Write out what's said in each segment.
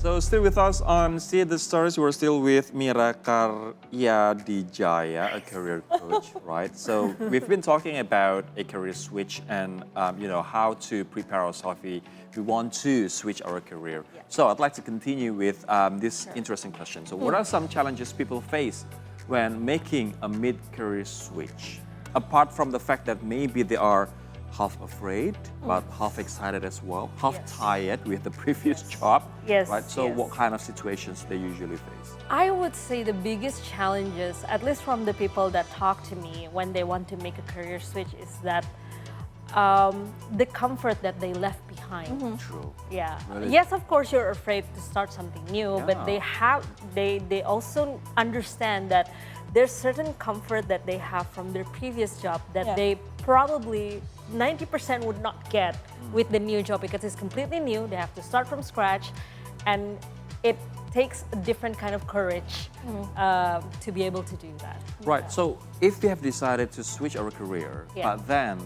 So still with us on See the Stars, we're still with Myra Karjadidjaja, a career coach, right? So we've been talking about a career switch and how to prepare ourselves if we want to switch our career. Yeah. So I'd like to continue with this interesting question. So what are some challenges people face when making a mid-career switch? Apart from the fact that maybe they are half afraid, but half excited as well, half tired with the previous job, right? So what kind of situations they usually face? I would say the biggest challenges, at least from the people that talk to me when they want to make a career switch, is that the comfort that they left behind. True. Yeah. Really? Yes, of course, you're afraid to start something new, but they also understand that there's certain comfort that they have from their previous job that they probably 90% would not get with the new job because it's completely new. They have to start from scratch, and it takes a different kind of courage to be able to do that. Right. So if we have decided to switch our career, but then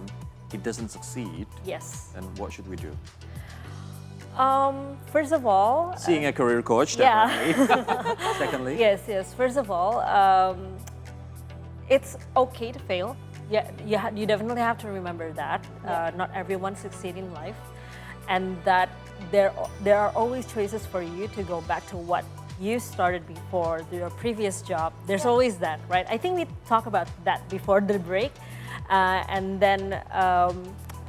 it doesn't succeed, then what should we do? First of all, seeing a career coach, definitely. Secondly, yes. First of all, it's okay to fail. Yeah, you definitely have to remember that. Not everyone succeeds in life, and that there are always choices for you to go back to what you started before, your previous job. There's always that, right? I think we talked about that before the break, and then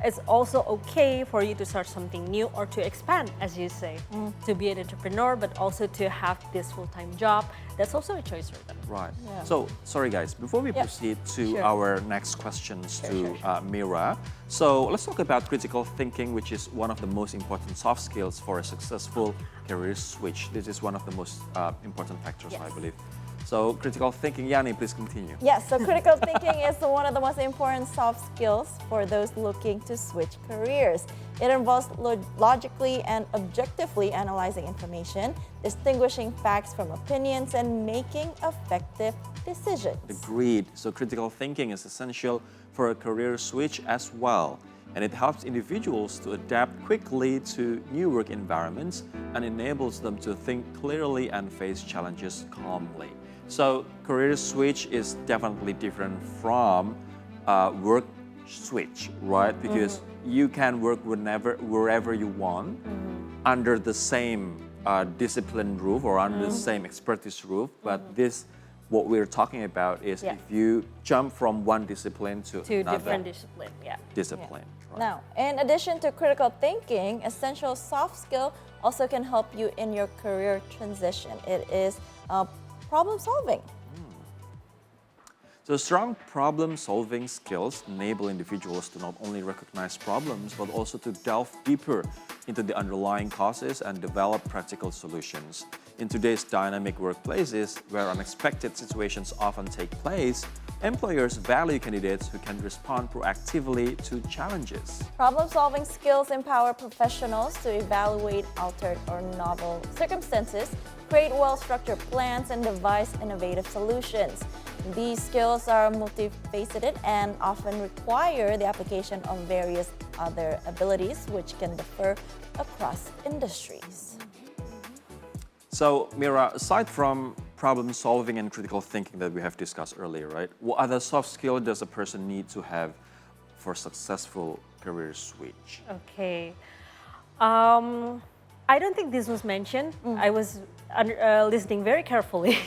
it's also okay for you to start something new or to expand, as you say, to be an entrepreneur, but also to have this full-time job. That's also a choice for them. Right. Yeah. So, sorry guys, before we proceed to our next questions to Myra, so let's talk about critical thinking, which is one of the most important soft skills for a successful career switch. This is one of the most important factors, I believe. So, critical thinking, Yani, please continue. Yes, so critical thinking is one of the most important soft skills for those looking to switch careers. It involves logically and objectively analyzing information, distinguishing facts from opinions, and making effective decisions. Agreed. So, critical thinking is essential for a career switch as well. And it helps individuals to adapt quickly to new work environments and enables them to think clearly and face challenges calmly. So career switch is definitely different from work switch, right? Because you can work wherever you want under the same discipline roof or under the same expertise roof. But what we're talking about is if you jump from one discipline to another different discipline. Discipline. Right. Now, in addition to critical thinking, essential soft skill also can help you in your career transition. It is problem solving. So strong problem-solving skills enable individuals to not only recognize problems, but also to delve deeper into the underlying causes and develop practical solutions. In today's dynamic workplaces, where unexpected situations often take place, employers value candidates who can respond proactively to challenges. Problem-solving skills empower professionals to evaluate altered or novel circumstances, create well-structured plans, and devise innovative solutions. These skills are multifaceted and often require the application of various other abilities, which can differ across industries. So, Myra, aside from problem solving and critical thinking that we have discussed earlier, right? What other soft skill does a person need to have for successful career switch? Okay. I don't think this was mentioned. I was listening very carefully,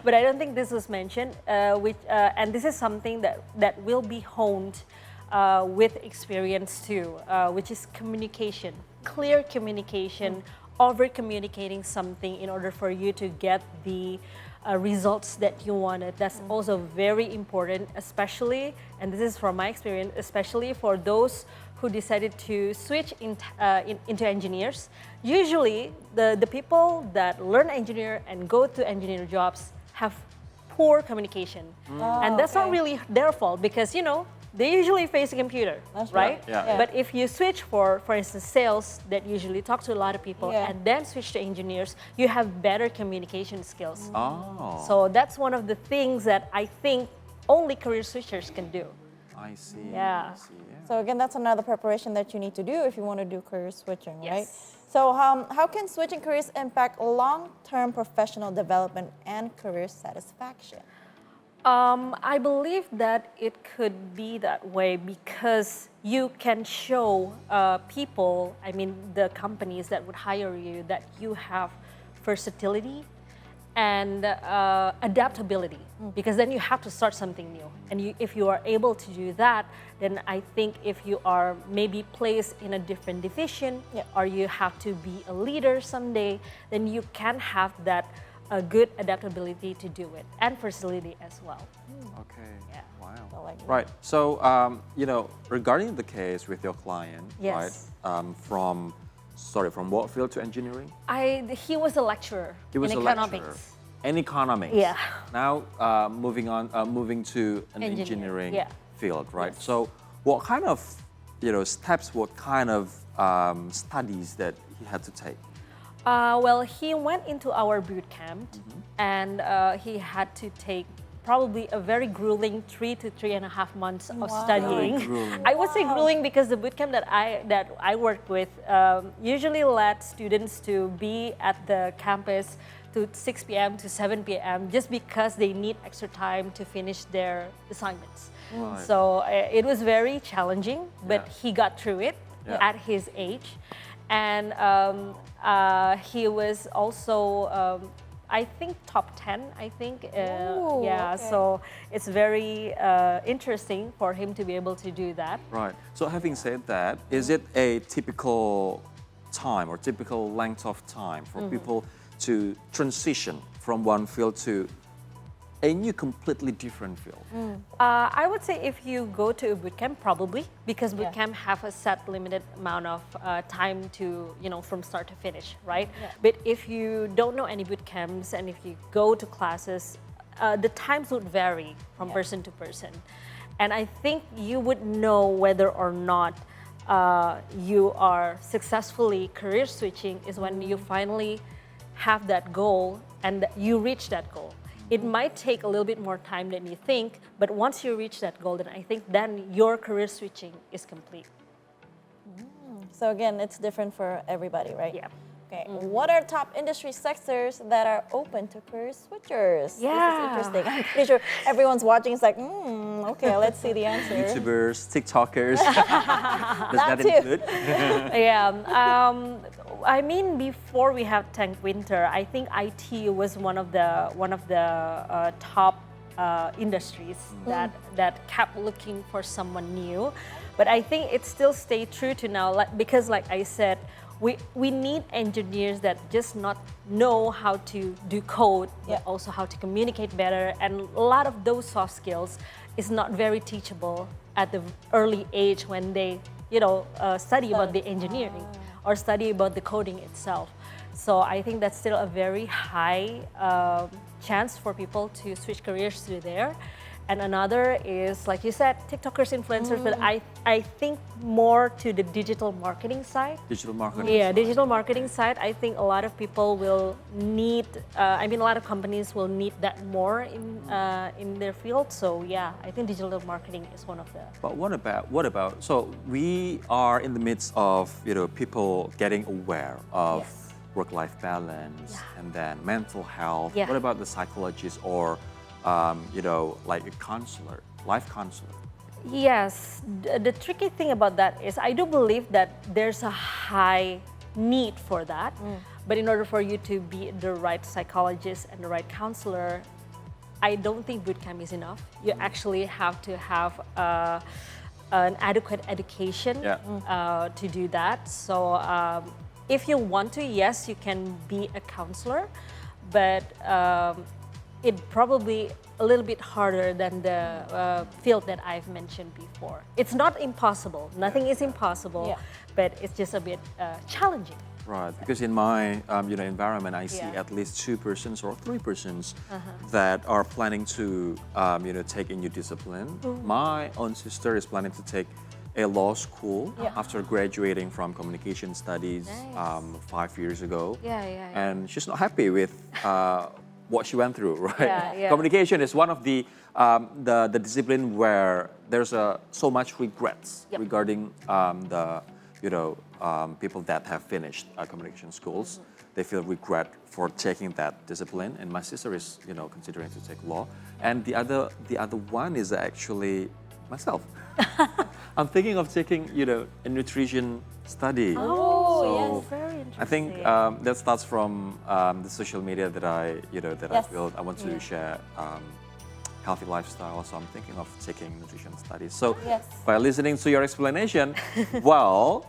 but I don't think this was mentioned. And this is something that will be honed with experience too, which is communication, clear communication, over-communicating something in order for you to get the results that you wanted. That's also very important, especially, and this is from my experience, especially for those who decided to switch into engineers. Usually, the people that learn engineer and go to engineer jobs have poor communication. And that's not really their fault because, they usually face a computer, right? Yeah. But if you switch for instance, sales that usually talk to a lot of people and then switch to engineers, you have better communication skills. So that's one of the things that I think only career switchers can do. I see. Yeah. I see. So again, that's another preparation that you need to do if you want to do career switching, right? So how can switching careers impact long-term professional development and career satisfaction? I believe that it could be that way because you can show people, I mean the companies that would hire you, that you have versatility and adaptability, because then you have to start something new. And if you are able to do that, then I think if you are maybe placed in a different division, or you have to be a leader someday, then you can have that a good adaptability to do it, and versatility as well. Okay. Yeah. Wow. I like that. Right. So, regarding the case with your client, Yes. right? From what field to engineering? He was a lecturer He was in a economics. lecturer in economics. Yeah. Now, moving to an engineering Yeah. field, right? Yes. So, what kind of, steps? What kind of studies that he had to take? Well, he went into our boot camp, and he had to take probably a very grueling 3 to 3.5 months of studying. Very grueling. I would say grueling because the boot camp that I worked with usually led students to be at the campus to 6 p.m. to 7 p.m. just because they need extra time to finish their assignments. Right. So it was very challenging, but Yeah. he got through it Yeah. at his age. And he was also, I think, top 10, I think. Ooh, yeah, okay. so it's very interesting for him to be able to do that. Right. So, having said that, is it a typical time or typical length of time for people to transition from one field to a new, completely different field? I would say if you go to a boot camp, probably, because boot Yeah. camp have a set limited amount of time to, from start to finish, right? Yeah. But if you don't know any boot camps and if you go to classes, the times would vary from person to person. And I think you would know whether or not you are successfully career switching is when you finally have that goal and you reach that goal. It might take a little bit more time than you think, but once you reach that goal, then I think then your career switching is complete. So again, it's different for everybody, right? Yeah. Okay. What are top industry sectors that are open to career switchers? Yeah. This is interesting. I'm pretty sure everyone's watching. It's like, okay, let's see the answer. YouTubers, TikTokers. Does that too. include? Yeah. I mean, before we have Tank Winter, I think IT was one of the top industries that kept looking for someone new. But I think it still stayed true to now, because like I said, we need engineers that just not know how to do code, but also how to communicate better. And a lot of those soft skills is not very teachable at the early age when they, study about the engineering or study about the coding itself. So I think that's still a very high chance for people to switch careers through there. And another is, like you said, TikTokers, influencers, but I think more to the digital marketing side. Digital marketing. Yeah, digital marketing side. I think a lot of people will need, a lot of companies will need that more in their field. So yeah, I think digital marketing is one of the. But what about, so we are in the midst of, people getting aware of work-life balance and then mental health. Yeah. What about the psychologist or, like a counselor, life counselor? Yes, the tricky thing about that is I do believe that there's a high need for that. But in order for you to be the right psychologist and the right counselor, I don't think bootcamp is enough. You actually have to have an adequate education to do that. So if you want to, yes, you can be a counselor, but it probably a little bit harder than the field that I've mentioned before. It's not impossible. Nothing is impossible, but it's just a bit challenging. Right, because in my environment, I see at least 2 persons or 3 persons that are planning to take a new discipline. My own sister is planning to take a law school after graduating from communication studies 5 years ago. And she's not happy with what she went through, right? Communication is one of the discipline where there's so much regrets regarding the people that have finished communication schools, they feel regret for taking that discipline. And my sister is, considering to take law. And the other one is actually myself. I'm thinking of taking, a nutrition study. Oh, so yes. Very interesting. I think that starts from the social media that I Yes. built. I want to share healthy lifestyle, so I'm thinking of taking nutrition studies. So Yes. by listening to your explanation, well,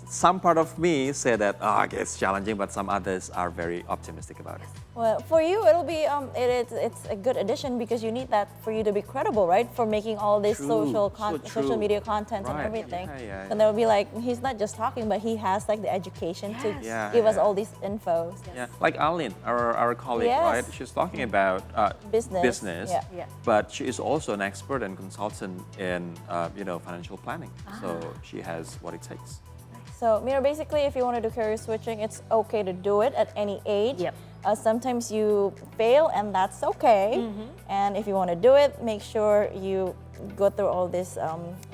some part of me say that, okay, it's challenging, but some others are very optimistic about it. Well, for you, it'll be it's a good addition because you need that for you to be credible, right? For making all this True. social True. media content and Right. everything. Yeah. And they'll be like, he's not just talking, but he has like the education to Yes. Yeah, give us yeah. all these infos. Yeah, like Aline, our colleague, Yes. right? She's talking about Business. Yeah. Yeah. but she is also an expert and consultant in financial planning. So she has what it takes. So, Myra, basically, if you want to do career switching, it's okay to do it at any age. Yep. Sometimes you fail, and that's okay. And if you want to do it, make sure you go through all these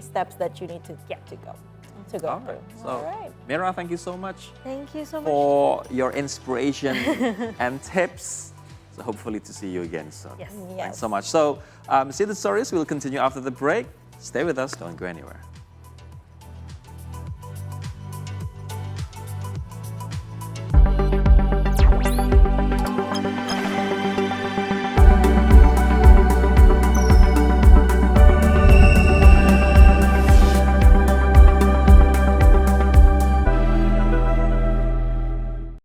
steps that you need to go All right. through. So, All right. Myra, thank you so much Thank you so much. for your inspiration and tips. So hopefully to see you again soon. Yes. Yes. Thanks so much. So, see the stories. We'll continue after the break. Stay with us. Don't go anywhere.